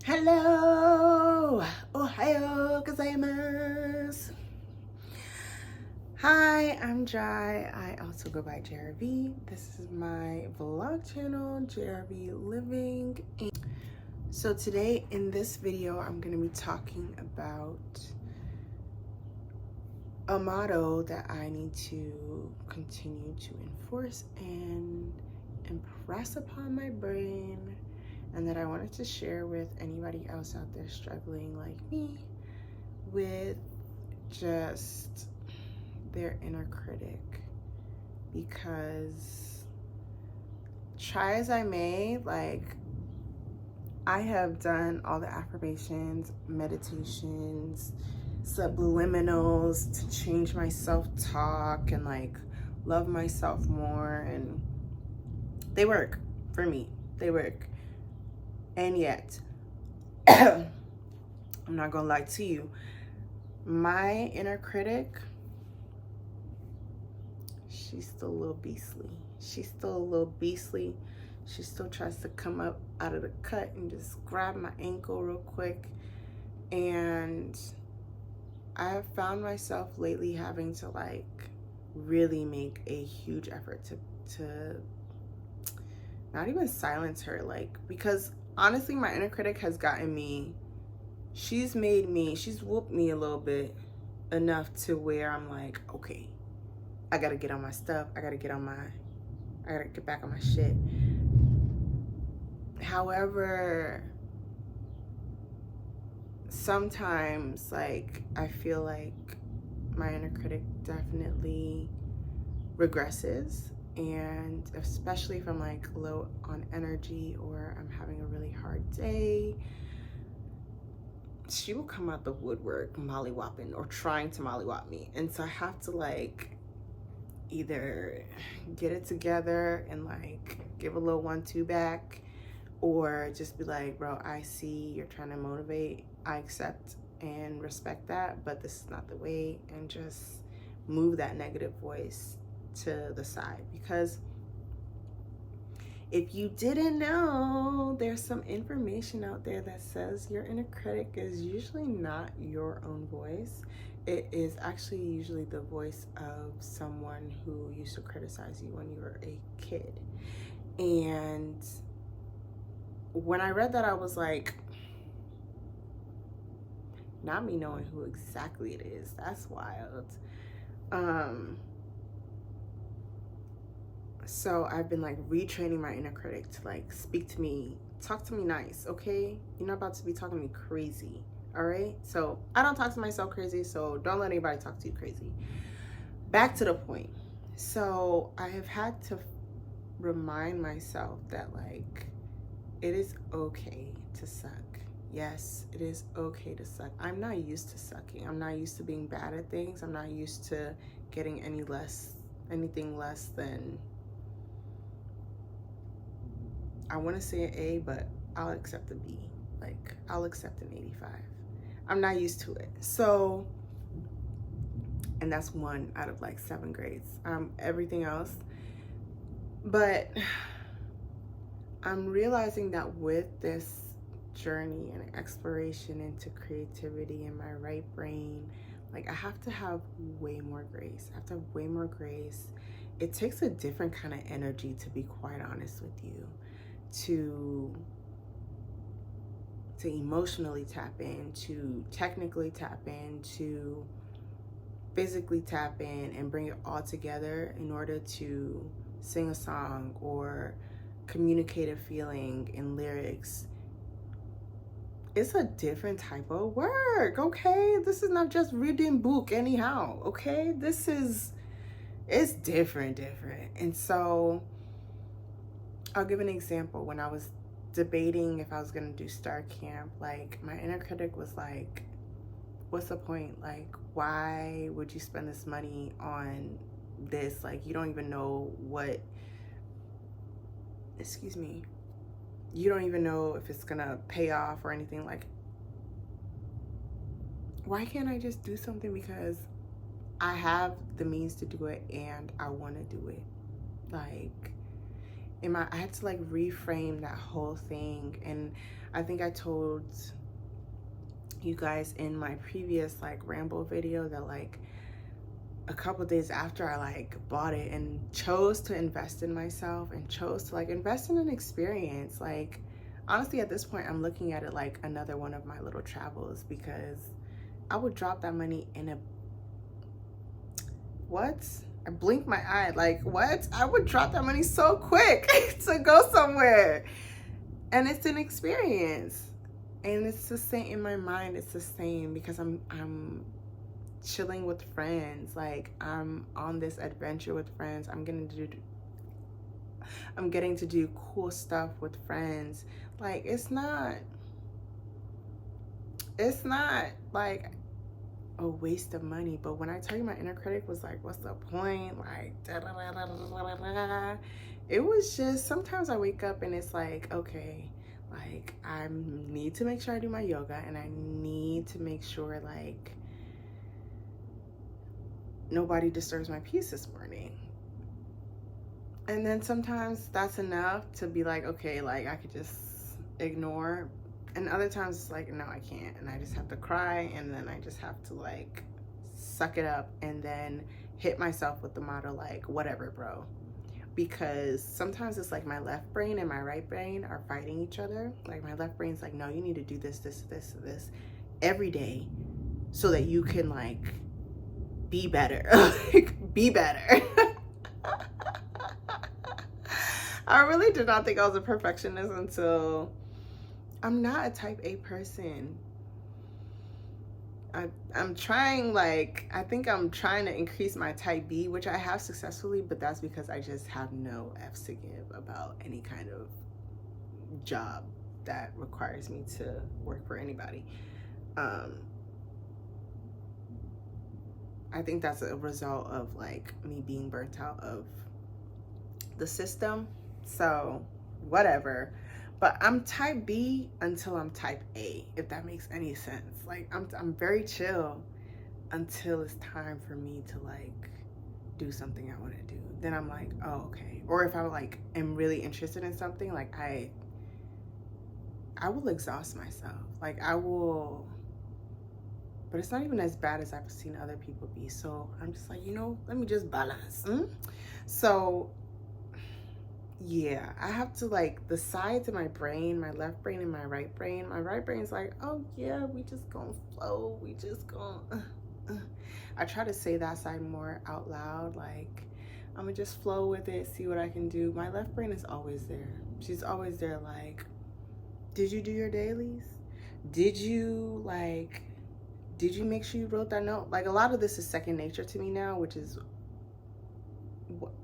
Hello, ohayo gozaimasu. Hi, I'm Jai. I also go by JRV. This is my vlog channel, JRV Living. So today in this video, I'm going to be talking about a motto that I need to continue to enforce and impress upon my brain, and that I wanted to share with anybody else out there struggling like me with just their inner critic. Because try as I may, I have done all the affirmations, meditations, subliminals to change my self-talk and love myself more, and they work for me. They work. And yet, I'm not gonna lie to you, my inner critic, she's still a little beastly. She still tries to come up out of the cut and just grab my ankle real quick. And I have found myself lately having to really make a huge effort to not even silence her, because honestly my inner critic has gotten me. She's whooped me a little bit, enough to where I'm like, okay, I gotta get on my stuff. I gotta get back on my shit. However, sometimes I feel like my inner critic definitely regresses, and especially if I'm low on energy or I'm having a really hard day, she will come out the woodwork mollywopping or trying to mollywop me. And so I have to either get it together and give a little 1-2 back, or just be like, bro, I see you're trying to motivate. I accept and respect that, but this is not the way, and just move that negative voice to the side. Because if you didn't know, there's some information out there that says your inner critic is usually not your own voice. It is actually usually the voice of someone who used to criticize you when you were a kid. And when I read that, I was like, not me knowing who exactly it is, that's wild. So I've been retraining my inner critic to speak to me, talk to me nice, okay? You're not about to be talking to me crazy, all right? So I don't talk to myself crazy, so don't let anybody talk to you crazy. Back to the point. So I have had to remind myself that it is okay to suck. Yes, it is okay to suck. I'm not used to sucking. I'm not used to being bad at things. I'm not used to getting anything less than, I want to say an A, but I'll accept a B. I'll accept an 85. I'm not used to it. So, and that's 1 out of 7 grades. Everything else. But I'm realizing that with this journey and exploration into creativity in my right brain, I have to have way more grace. I have to have way more grace. It takes a different kind of energy, to be quite honest with you, to emotionally tap in, to technically tap in, to physically tap in, and bring it all together in order to sing a song or communicate a feeling in lyrics. It's a different type of work, okay? This is not just reading book anyhow, okay? It's different. And so I'll give an example. When I was debating if I was gonna do Star Camp, my inner critic was like, what's the point? Why would you spend this money on this? You don't even know what, excuse me, you don't even know if it's gonna pay off or anything. Why can't I just do something because I have the means to do it and I want to do it? I had to like reframe that whole thing. And I think I told you guys in my previous like ramble video that like a couple days after I like bought it and chose to invest in myself and chose to like invest in an experience, like honestly at this point I'm looking at it like another one of my little travels, because I would drop that money in a I blinked my eye, like what? I would drop that money so quick to go somewhere. And it's an experience. And it's the same in my mind, it's the same because I'm chilling with friends. Like I'm on this adventure with friends. I'm getting to do cool stuff with friends. Like it's not like a waste of money. But when I tell you my inner critic was like, what's the point? Like, it was just, sometimes I wake up and it's like, okay, like I need to make sure I do my yoga, and I need to make sure like nobody disturbs my peace this morning. And then sometimes that's enough to be like, okay, like I could just ignore. And other times it's like, no, I can't. And I just have to cry, and then I just have to like suck it up and then hit myself with the motto like, whatever, bro. Because sometimes it's like my left brain and my right brain are fighting each other. Like my left brain's like, no, you need to do this every day so that you can like be better. Like be better. I really did not think I was a perfectionist until I'm not a type A person. I'm trying, like, I think I'm trying to increase my type B, which I have successfully, but that's because I just have no F's to give about any kind of job that requires me to work for anybody. I think that's a result of like me being burnt out of the system. So whatever. But I'm type B until I'm type A, if that makes any sense. Like I'm very chill until it's time for me to like do something I want to do. Then I'm like, oh, okay. Or if I like am really interested in something, like I will exhaust myself. Like I will, but it's not even as bad as I've seen other people be. So I'm just like, let me just balance. So yeah, I have to like the sides of my brain, my left brain and my right brain. My right brain's like, oh yeah, we just gonna flow. We just gonna. I try to say that side more out loud. Like, I'm gonna just flow with it, see what I can do. My left brain is always there. She's always there. Like, did you do your dailies? Did you make sure you wrote that note? Like, a lot of this is second nature to me now, which is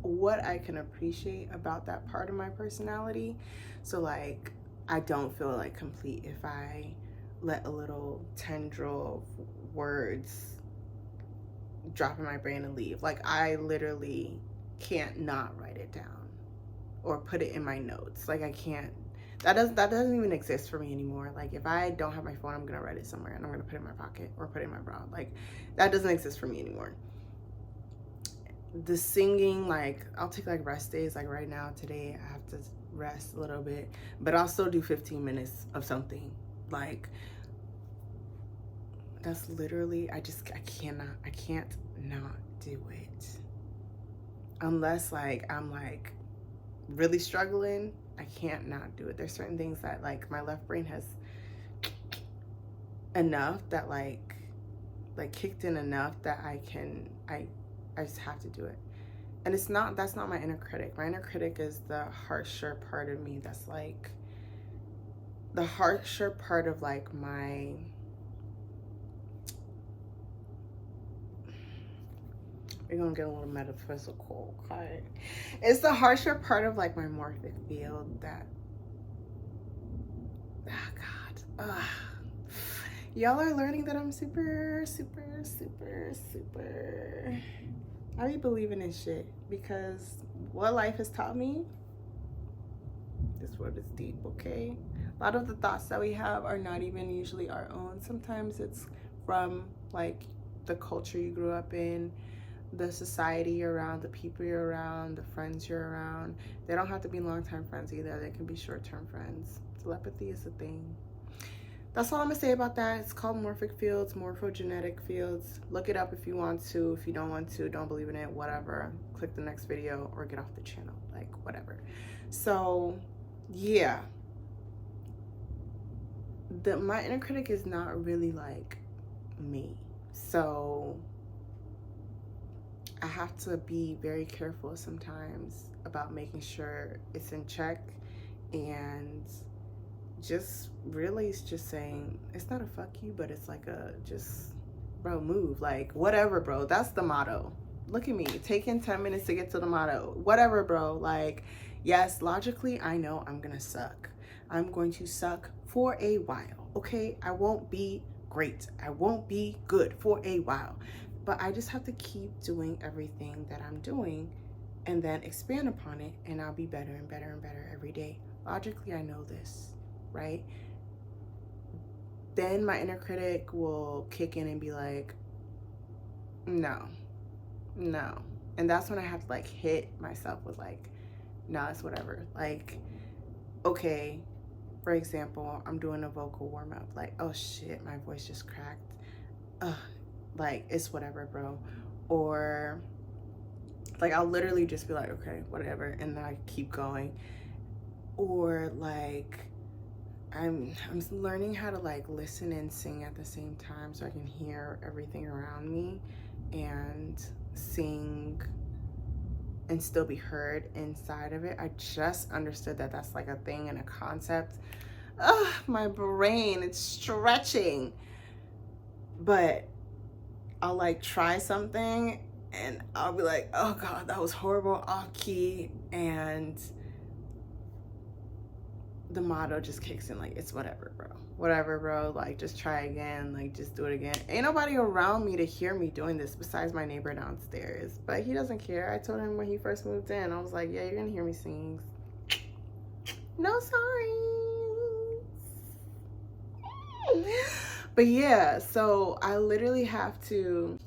what I can appreciate about that part of my personality. So like I don't feel like complete if I let a little tendril of words drop in my brain and leave. Like I literally can't not write it down or put it in my notes. Like I can't, that doesn't even exist for me anymore. Like if I don't have my phone, I'm gonna write it somewhere and I'm gonna put it in my pocket or put it in my bra. Like that doesn't exist for me anymore. The singing, like I'll take like rest days. Like right now, today I have to rest a little bit, but I'll still do 15 minutes of something. Like that's literally, I can't not do it unless like I'm like really struggling. I can't not do it. There's certain things that like my left brain has enough that like kicked in enough that I just have to do it. And that's not my inner critic. My inner critic is the harsher part of me. That's like the harsher part of like my, we're gonna get a little metaphysical, okay? It's the harsher part of like my morphic field that, y'all are learning that I'm super, I be believing in shit, because what life has taught me, this word is deep, okay? A lot of the thoughts that we have are not even usually our own. Sometimes it's from like the culture you grew up in, the society you're around, the people you're around, the friends you're around. They don't have to be long-term friends either. They can be short-term friends. Telepathy is a thing. That's all I'm gonna say about that. It's called morphic fields, morphogenetic fields. Look it up if you want to. If you don't want to, don't believe in it, whatever. Click the next video or get off the channel, like whatever. So yeah, my inner critic is not really like me. So I have to be very careful sometimes about making sure it's in check, and just really it's just saying, it's not a fuck you, but it's like a just, bro, move, like whatever, bro. That's the motto. Look at me taking 10 minutes to get to the motto. Whatever, bro. Like, yes, logically I know I'm gonna suck. I'm going to suck for a while, okay? I won't be great, I won't be good for a while, but I just have to keep doing everything that I'm doing and then expand upon it, and I'll be better and better and better every day. Logically I know this, right? Then my inner critic will kick in and be like, no. And that's when I have to like hit myself with like, nah, it's whatever. Like, okay, for example, I'm doing a vocal warm-up, like, oh shit, my voice just cracked. Ugh, like, it's whatever, bro. Or like, I'll literally just be like, okay, whatever, and then I keep going. Or like, I'm learning how to like listen and sing at the same time so I can hear everything around me and sing and still be heard inside of it. I just understood that that's like a thing and a concept. Ugh, my brain, it's stretching. But I'll like try something and I'll be like, oh God, that was horrible, off key, and the motto just kicks in, like, it's whatever, bro. Whatever, bro. Like, just try again. Like, just do it again. Ain't nobody around me to hear me doing this besides my neighbor downstairs. But he doesn't care. I told him when he first moved in, I was like, yeah, you're gonna hear me sing. No sorry. But yeah, so I literally have to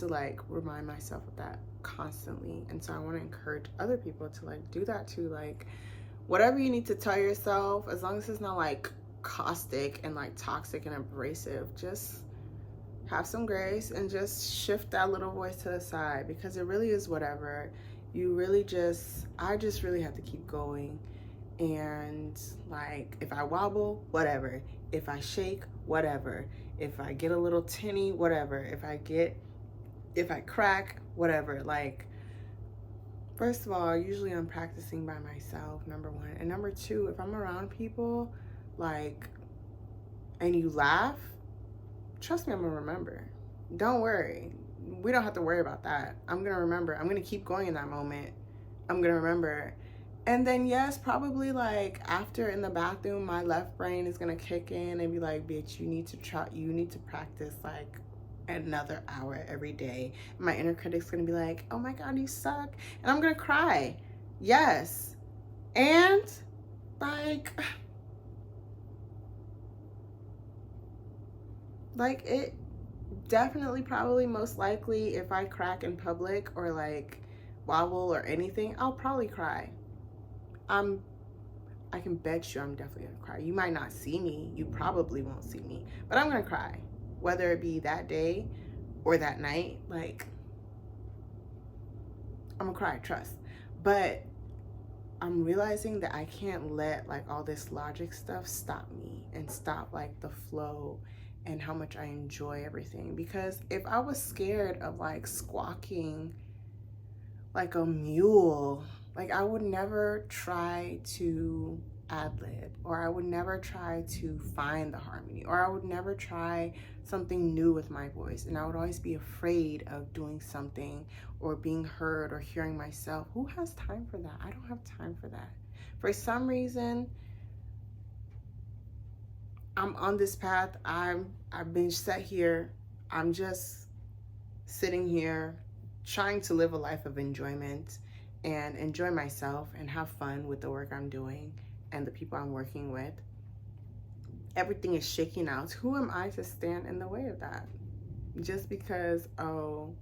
like remind myself of that constantly. And so I want to encourage other people to like do that too. Like, whatever you need to tell yourself, as long as it's not like caustic and like toxic and abrasive, just have some grace and just shift that little voice to the side, because it really is whatever. I just really have to keep going. And like, if I wobble, whatever. If I shake, whatever. If I get a little tinny, whatever. If I crack, whatever. Like, first of all, usually I'm practicing by myself, number one. And number two, if I'm around people, like, and you laugh, trust me, I'm gonna remember. Don't worry. We don't have to worry about that. I'm gonna remember. I'm gonna keep going in that moment. I'm gonna remember. And then yes, probably like after in the bathroom, my left brain is gonna kick in and be like, bitch, you need to practice like another hour every day. My inner critic's gonna be like, oh my God, you suck. And I'm gonna cry. Yes. And like it definitely, probably, most likely, if I crack in public or like wobble or anything, I'll probably cry. I can bet you I'm definitely gonna cry. You might not see me, you probably won't see me, but I'm gonna cry, whether it be that day or that night. Like, I'm gonna cry, trust. But I'm realizing that I can't let like all this logic stuff stop me and stop like the flow and how much I enjoy everything. Because if I was scared of like squawking like a mule, like I would never try to ad-lib, or I would never try to find the harmony, or I would never try something new with my voice. And I would always be afraid of doing something or being heard or hearing myself. Who has time for that? I don't have time for that. For some reason, I'm on this path. I've been set here. I'm just sitting here trying to live a life of enjoyment and enjoy myself and have fun with the work I'm doing and the people I'm working with. Everything is shaking out. Who am I to stand in the way of that? Just because, oh,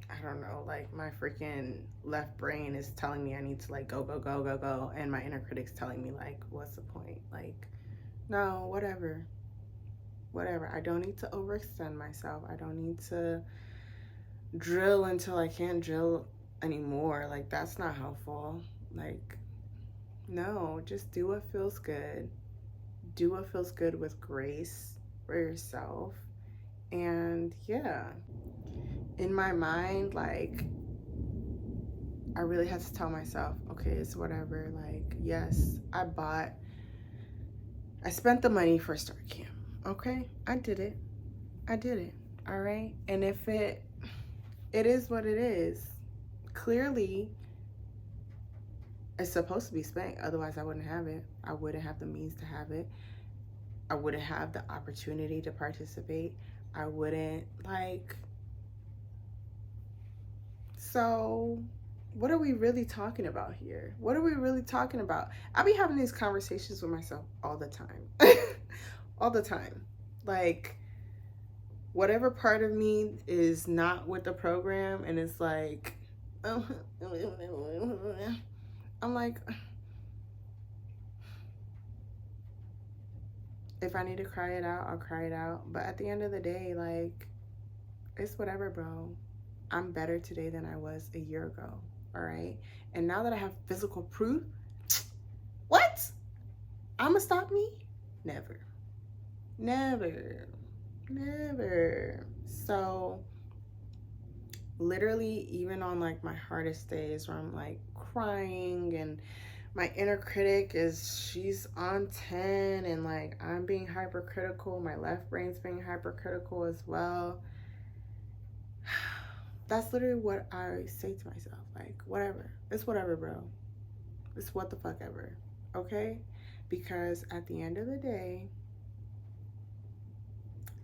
I don't know, like my freaking left brain is telling me I need to like go, go, go, go, go. And my inner critic's telling me like, what's the point? Like, no, whatever. Whatever. I don't need to overextend myself. I don't need to drill until I can't drill anymore. Like, that's not helpful. Like, no, just do what feels good. Do what feels good with grace for yourself. And yeah, in my mind, like, I really had to tell myself, okay, it's whatever. Like, yes, I spent the money for start camp. Okay, I did it. All right. And if it is what it is, clearly it's supposed to be spent. Otherwise, I wouldn't have it. I wouldn't have the means to have it. I wouldn't have the opportunity to participate. I wouldn't, like, so what are we really talking about here? What are we really talking about? I be having these conversations with myself all the time. All the time. Like, whatever part of me is not with the program and it's like, I'm like, if I need to cry it out, I'll cry it out. But at the end of the day, like, it's whatever, bro. I'm better today than I was a year ago. All right. And now that I have physical proof, what? I'ma stop me? Never. Never. Never. So literally, even on like my hardest days where I'm like crying and my inner critic she's on 10 and like I'm being hypercritical, my left brain's being hypercritical as well. That's literally what I say to myself. Like, whatever. It's whatever, bro. It's what the fuck ever. Okay? Because at the end of the day,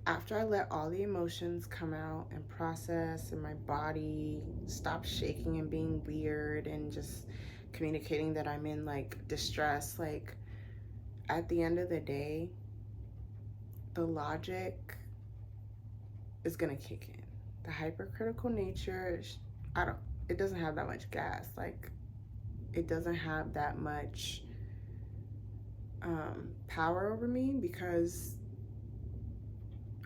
after I let all the emotions come out and process and my body stop shaking and being weird and just communicating that I'm in like distress, like at the end of the day, the logic is gonna kick in. The hypercritical nature, it doesn't have that much gas. Like, it doesn't have that much power over me because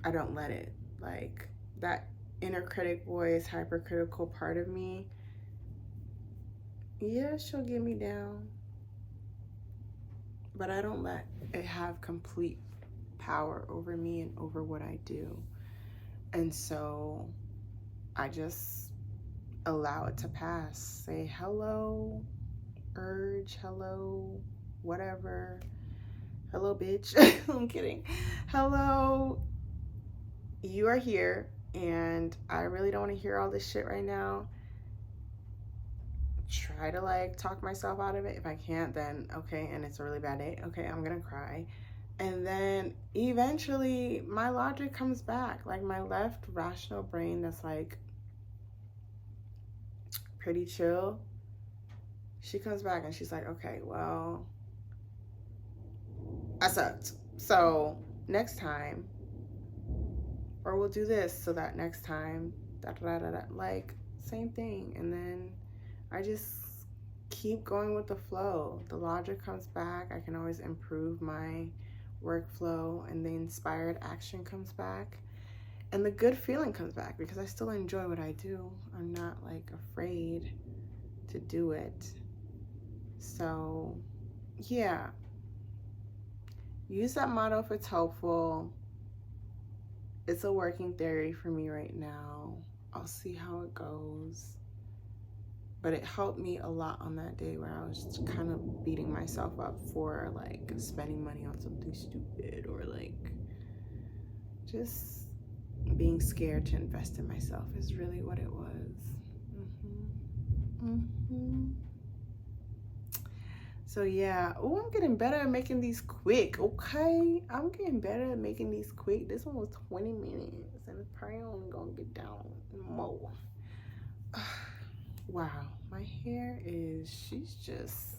I don't let it. Like, that inner critic voice, hypercritical part of me, yeah, she'll get me down, but I don't let it have complete power over me and over what I do. And so I just allow it to pass. Say, hello, urge, hello, whatever. Hello, bitch. I'm kidding. Hello, you are here, and I really don't want to hear all this shit right now. Try to like talk myself out of it. If I can't, then okay, and it's a really bad day, okay, I'm gonna cry. And then eventually my logic comes back. Like, my left rational brain that's like pretty chill, she comes back and she's like, okay, well, I sucked. So next time, or we'll do this so that next time, da da da da, like, same thing. And then I just keep going with the flow. The logic comes back. I can always improve my workflow, and the inspired action comes back, and the good feeling comes back because I still enjoy what I do. I'm not like afraid to do it. So yeah, use that motto if it's helpful. It's a working theory for me right now. I'll see how it goes. But it helped me a lot on that day where I was kind of beating myself up for like spending money on something stupid, or like just being scared to invest in myself is really what it was. So yeah, oh, I'm getting better at making these quick, okay? I'm getting better at making these quick. This one was 20 minutes, and it's probably only gonna get down more. Wow, my hair she's just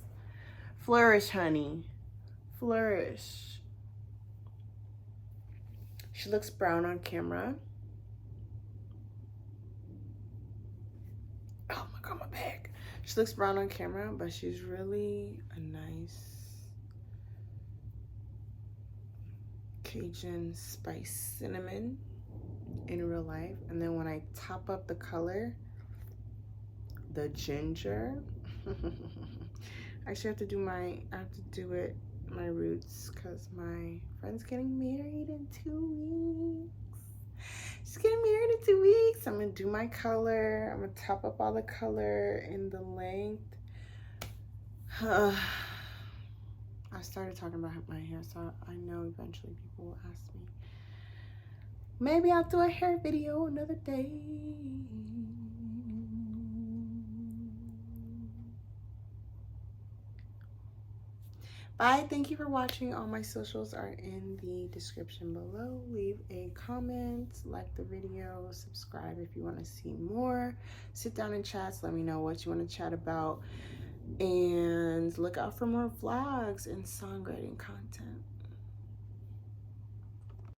flourish, honey. Flourish. She looks brown on camera. She looks brown on camera, but she's really a nice Cajun spice cinnamon in real life. And then when I top up the color, the ginger, I actually have to do my roots because my friend's getting married in 2 weeks. She's getting married in 2 weeks. I'm gonna do my color. I'm gonna top up all the color in the length. I started talking about my hair, so I know eventually people will ask me. Maybe I'll do a hair video another day. Bye. Thank you for watching. All my socials are in the description below. Leave a comment, like the video, subscribe if you want to see more. Sit down and chat. Let me know what you want to chat about. And look out for more vlogs and songwriting content.